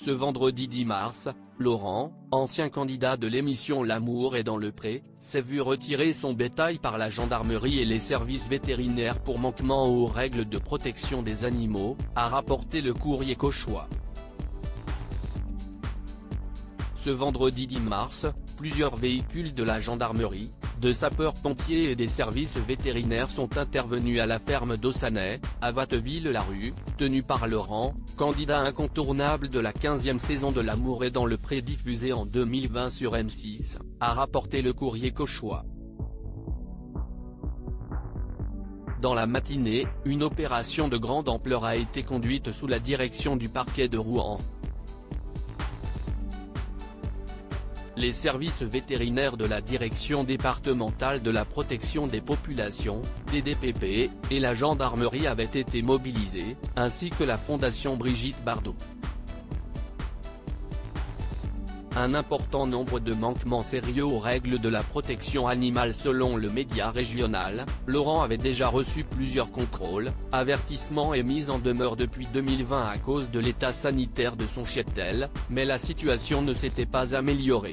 Ce vendredi 10 mars, Laurent, ancien candidat de l'émission L'amour est dans le pré, s'est vu retirer son bétail par la gendarmerie et les services vétérinaires pour manquement aux règles de protection des animaux, a rapporté le courrier cauchois. Ce vendredi 10 mars, plusieurs véhicules de la gendarmerie, de sapeurs-pompiers et des services vétérinaires sont intervenus à la ferme d'Ossanay, à Watteville-la-Rue, tenue par Laurent, candidat incontournable de la 15e saison de L'amour est dans le pré diffusée en 2020 sur M6, a rapporté le courrier cauchois. Dans la matinée, une opération de grande ampleur a été conduite sous la direction du parquet de Rouen. Les services vétérinaires de la Direction départementale de la protection des populations, DDPP, et la gendarmerie avaient été mobilisés, ainsi que la Fondation Brigitte Bardot. Un important nombre de manquements sérieux aux règles de la protection animale selon le média régional, Laurent avait déjà reçu plusieurs contrôles, avertissements et mises en demeure depuis 2020 à cause de l'état sanitaire de son cheptel, mais la situation ne s'était pas améliorée.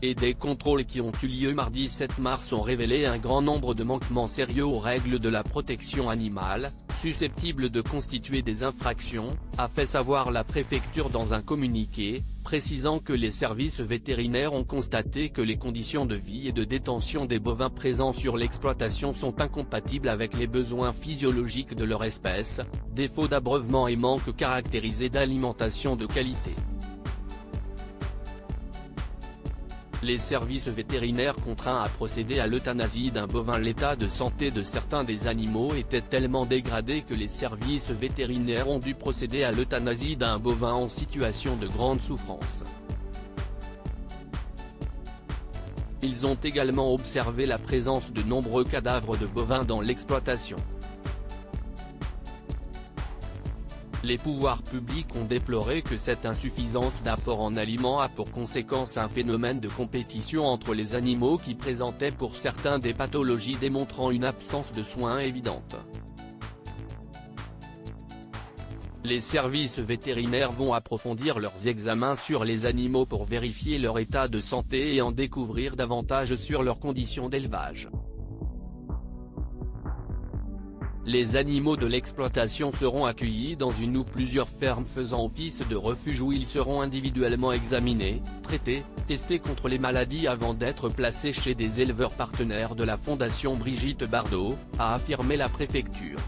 Et des contrôles qui ont eu lieu mardi 7 mars ont révélé un grand nombre de manquements sérieux aux règles de la protection animale, susceptibles de constituer des infractions, a fait savoir la préfecture dans un communiqué, précisant que les services vétérinaires ont constaté que les conditions de vie et de détention des bovins présents sur l'exploitation sont incompatibles avec les besoins physiologiques de leur espèce, défaut d'abreuvement et manque caractérisé d'alimentation de qualité. Les services vétérinaires contraints à procéder à l'euthanasie d'un bovin. L'état de santé de certains des animaux était tellement dégradé que les services vétérinaires ont dû procéder à l'euthanasie d'un bovin en situation de grande souffrance. Ils ont également observé la présence de nombreux cadavres de bovins dans l'exploitation. Les pouvoirs publics ont déploré que cette insuffisance d'apport en aliments a pour conséquence un phénomène de compétition entre les animaux qui présentaient pour certains des pathologies démontrant une absence de soins évidente. Les services vétérinaires vont approfondir leurs examens sur les animaux pour vérifier leur état de santé et en découvrir davantage sur leurs conditions d'élevage. Les animaux de l'exploitation seront accueillis dans une ou plusieurs fermes faisant office de refuge où ils seront individuellement examinés, traités, testés contre les maladies avant d'être placés chez des éleveurs partenaires de la Fondation Brigitte Bardot, a affirmé la préfecture.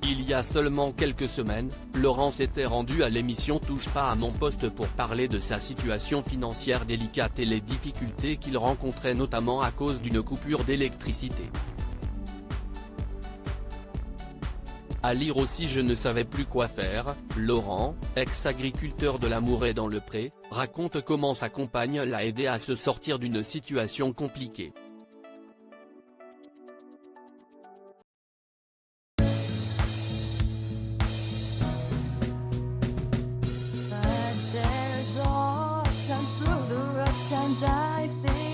Il y a seulement quelques semaines, Laurent s'était rendu à l'émission Touche pas à mon poste pour parler de sa situation financière délicate et les difficultés qu'il rencontrait notamment à cause d'une coupure d'électricité. À lire aussi Je ne savais plus quoi faire, Laurent, ex-agriculteur de L'amour est dans le pré, raconte comment sa compagne l'a aidé à se sortir d'une situation compliquée. But there's all times through the rough times I think